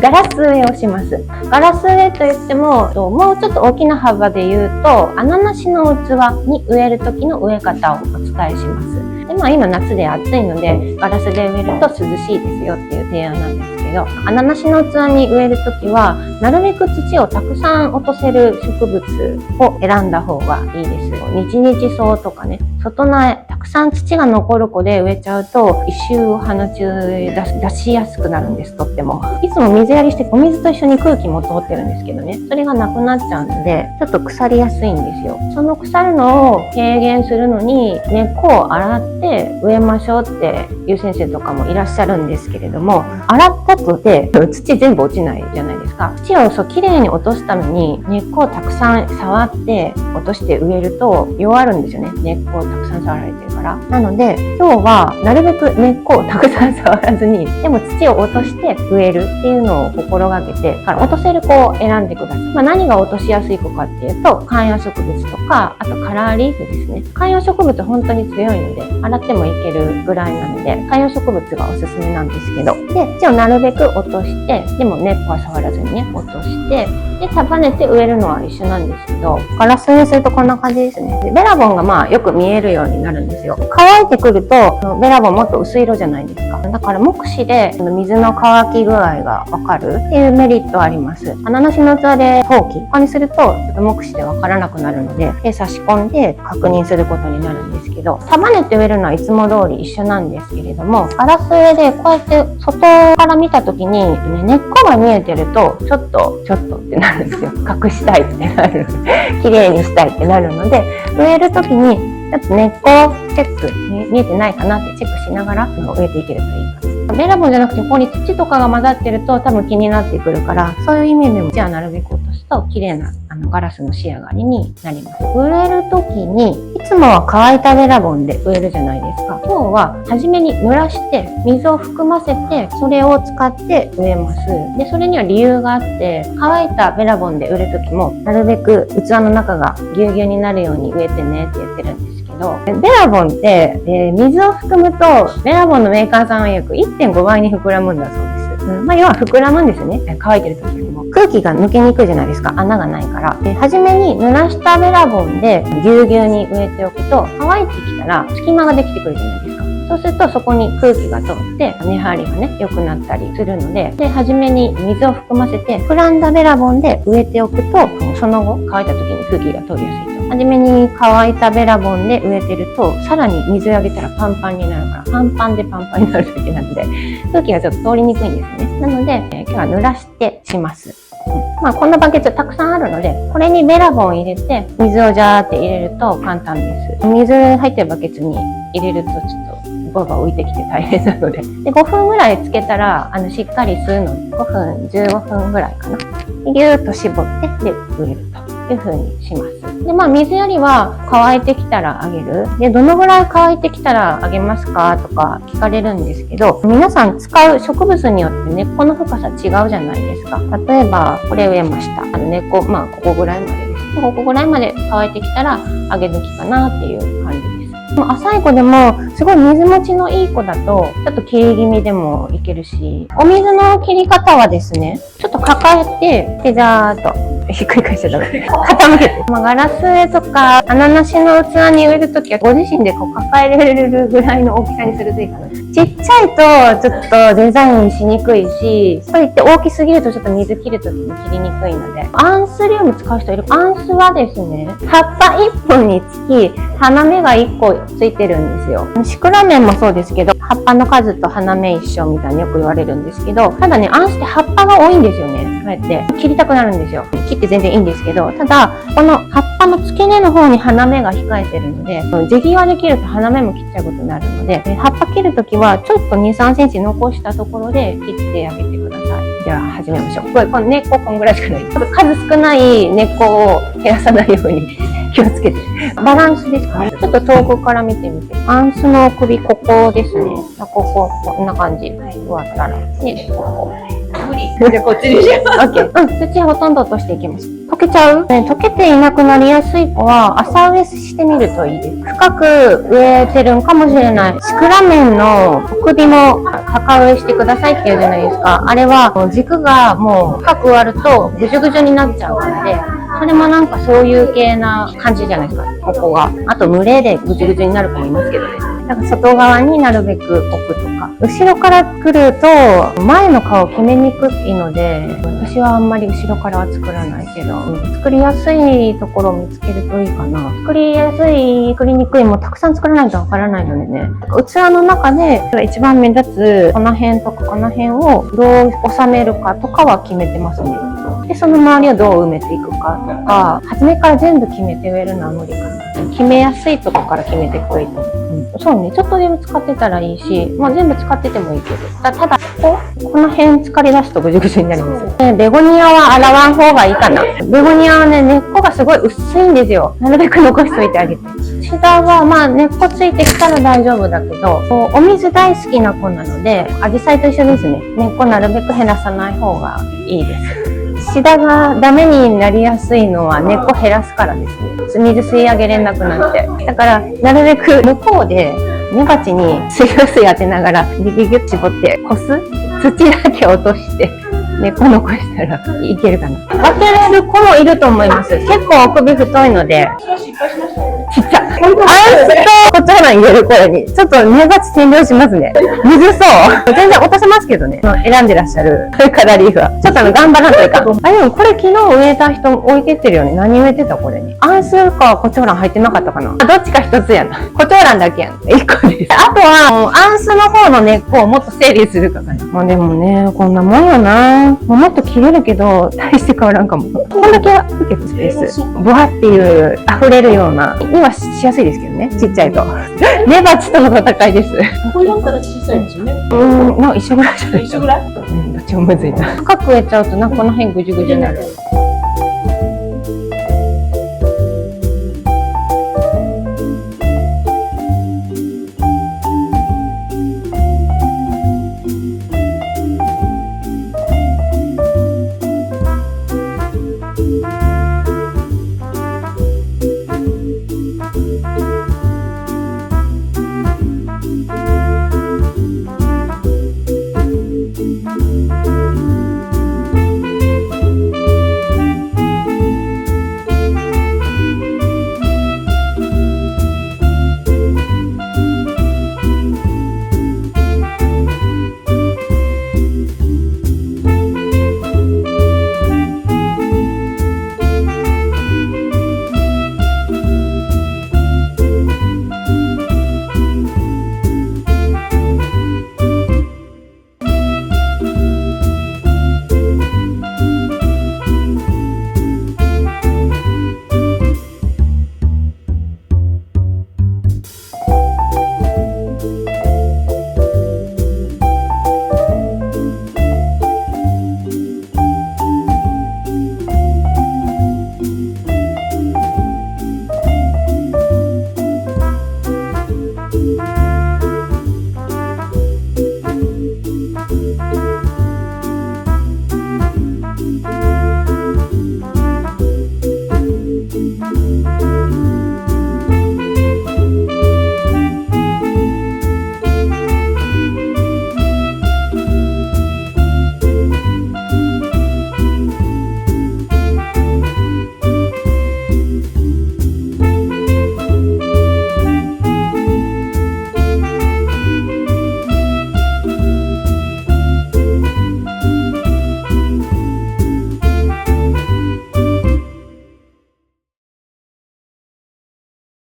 ガラス植えをします。ガラス植えといっても、もうちょっと大きな幅で言うと、穴なしの器に植える時の植え方をお伝えします。で、今夏で暑いので、ガラスで植えると涼しいですよっていう提案なんですけど、穴なしの器に植える時は、なるべく土をたくさん落とせる植物を選んだ方がいいです。日々草とかね、外苗、たくさん土が残る子で植えちゃうと、異臭を放ち出しやすくなるんです、とっても。いつも水やりしてお水と一緒に空気も通ってるんですけどね、それがなくなっちゃうので、ちょっと腐りやすいんですよ。その腐るのを軽減するのに、根っこを洗って植えましょうっていう先生とかもいらっしゃるんですけれども、洗った後で土全部落ちないじゃないですか。土をきれいに落とすために根っこをたくさん触って落として植えると弱るんですよね。根っこをたくさん触られてるから。なので今日はなるべく根っこをたくさん触らずに、でも土を落として植えるっていうのを心がけて、落とせる子を選んでください。何が落としやすい子かっていうと、観葉植物とか、あとカラーリーフですね。観葉植物本当に強いので、洗ってもいけるぐらいなので、観葉植物がおすすめなんですけど、で、土をなるべく落として、でも根っこは触らずにね、落として、で、束ねて植えるのは一緒なんですけど、ガラス植えするとこんな感じですね。で、ベラボンがよく見えるようになるんですよ。乾いてくると、ベラボンもっと薄い色じゃないですか。だから目視で水の乾き具合がわかるっていうメリットはあります。穴なしの器で陶器とかにすると、ちょっと目視でわからなくなるので、差し込んで確認することになるんですけど、束ねて植えるのはいつも通り一緒なんですけれども、ガラス植えでこうやって外から見た時に、根っこが見えてると、ちょっとってなるんですよ。隠したいってなる。綺麗にしたいってなるので、植える時に、ちょっと根っこをチェック、見えてないかなってチェックしながら植えていけるといいかな。ベラボンじゃなくて、ここに土とかが混ざってると多分気になってくるから、そういう意味でも、じゃあなるべく落とすと綺麗なガラスの仕上がりになります。植える時に、いつもは乾いたベラボンで植えるじゃないですか。今日は初めに濡らして水を含ませて、それを使って植えます。で、それには理由があって、乾いたベラボンで植える時も、なるべく器の中がぎゅうぎゅうになるように植えてねって言ってるんですけど、ベラボンって、水を含むと、ベラボンのメーカーさんは約 1.5 倍に膨らむんだそうです。要は膨らむんですね。乾いてる時よりも。空気が抜けにくいじゃないですか。穴がないから。初めに濡らしたベラボンでぎゅうぎゅうに植えておくと、乾いてきたら隙間ができてくるじゃないですか。そうするとそこに空気が通って根張りがね、良くなったりするので、初めに水を含ませて膨らんだベラボンで植えておくと、その後乾いた時に空気が通りやすいと。初めに乾いたベラボンで植えてると、さらに水をあげたらパンパンになるから、パンパンでパンパンになるだけなので、空気がちょっと通りにくいんですね。なので、今日は濡らしてします。こんなバケツたくさんあるので、これにベラボンを入れて、水をジャーって入れると簡単です。水入ってるバケツに入れるとちょっとボーバー浮いてきて大変なので。で、5分ぐらいつけたら、しっかり吸うので、5分、15分ぐらいかな。ぎゅーっと絞って、で、植えるという風にします。で、水やりは乾いてきたらあげる。で、どのぐらい乾いてきたらあげますかとか聞かれるんですけど、皆さん使う植物によって根っこの深さ違うじゃないですか。例えば、これ植えました。根っこ、ここぐらいまでです。ここぐらいまで乾いてきたらあげ抜きかなっていう感じです。浅い子でもすごい水持ちのいい子だとちょっと切り気味でもいけるし、お水の切り方はですね、ちょっと抱えて、ザーっとひっくり返しちゃダメ。傾けて。ガラス植えとか穴なしの器に植えるときはご自身で抱えられるぐらいの大きさにするといいかな。ちっちゃいとちょっとデザインしにくいし、そう言って大きすぎるとちょっと水切るときに切りにくいので、アンスリウム使う人いる。アンスはですね、葉っぱ1本につき花芽が1個ついてるんですよ。シクラメンもそうですけど、葉っぱの数と花芽一緒みたいによく言われるんですけど、ただね、アンスって葉っぱが多いんですよね。こうやって切りたくなるんですよ。切って全然いいんですけど、ただこの葉っぱの付け根の方に花芽が控えてるので、地際で切ると花芽も切っちゃうことになるので、葉っぱ切るときはちょっと 2,3 センチ残したところで切ってあげてください。では始めましょう。この根っここんぐらいしかない。数少ない根っこを減らさないように気をつけて。バランスですかね。ちょっと遠くから見てみて。アンスの首、ここですね。こんな感じ。終わったら。で、ここ。無理。じゃあこっちにしよう。オッケー。うん、土ほとんど落としていきます。溶けちゃう？ね、溶けていなくなりやすい子は朝植えしてみるといいです。深く植えてるんかもしれない。シクラメンの首も高植えしてくださいって言うじゃないですか。あれは軸がもう深く割るとぐじゅぐじゅになっちゃうので、それもなんかそういう系な感じじゃないですか、ここが。あと群れでぐじゅぐじゅになる子もいますけどね。だから外側になるべく置くとか。後ろから来ると前の顔決めにくいので、私はあんまり後ろからは作らないけど、作りやすいところを見つけるといいかな。作りやすい、作りにくいもたくさん作らないとわからないのでね。器の中で一番目立つこの辺とかこの辺をどう収めるかとかは決めてますね。で、その周りをどう埋めていくかとか、初めから全部決めて植えるのは無理かな。決めやすいとこから決めていくといいと思う。そうね、ちょっとでも使ってたらいいし、まあ全部使っててもいいけど。ただ、この辺浸かり出すとぐじゅぐじゅになります。ベゴニアは洗わん方がいいかな。ベゴニアはね、根っこがすごい薄いんですよ。なるべく残しといてあげて。シダはまあ根っこついてきたら大丈夫だけど、お水大好きな子なので、アジサイと一緒ですね。根っこなるべく減らさない方がいいです。シダがダメになりやすいのは根っこ減らすからですね。水吸い上げれなくなって。だから、なるべく向こうで根鉢に水を当てながらギュギュギュッ絞ってこす、土だけ落として根っこ残したらいけるかな。分けれる子もいると思います。結構首太いので。ちっちゃ。アンスとコチョウラン入れる声に、ちょっと根鉢占領しますね。むずそう。全然落とせますけどね。選んでらっしゃるカラーリーフは。ちょっと頑張らんといかん。あ、でもこれ昨日植えた人置いてってるよね。何植えてたこれに。アンスかコチョウラン入ってなかったかな。どっちか一つやな。コチョウランだけやん。1個です。あとは、アンスの方の根っこをもっと整理するかな。まあでもね、こんなもんよな。もっと切れるけど、大して変わらんかも。こんだけ受けたスペース。ボワっていう溢れるような、にはしやすいですけどね。ちっちゃいと。根鉢との戦いです。これだったら小さいですよね。なんか一緒ぐらいじゃない？一緒ぐらい？どっちもむずいな。深く植えちゃうと、この辺ぐじゅぐじゅになる。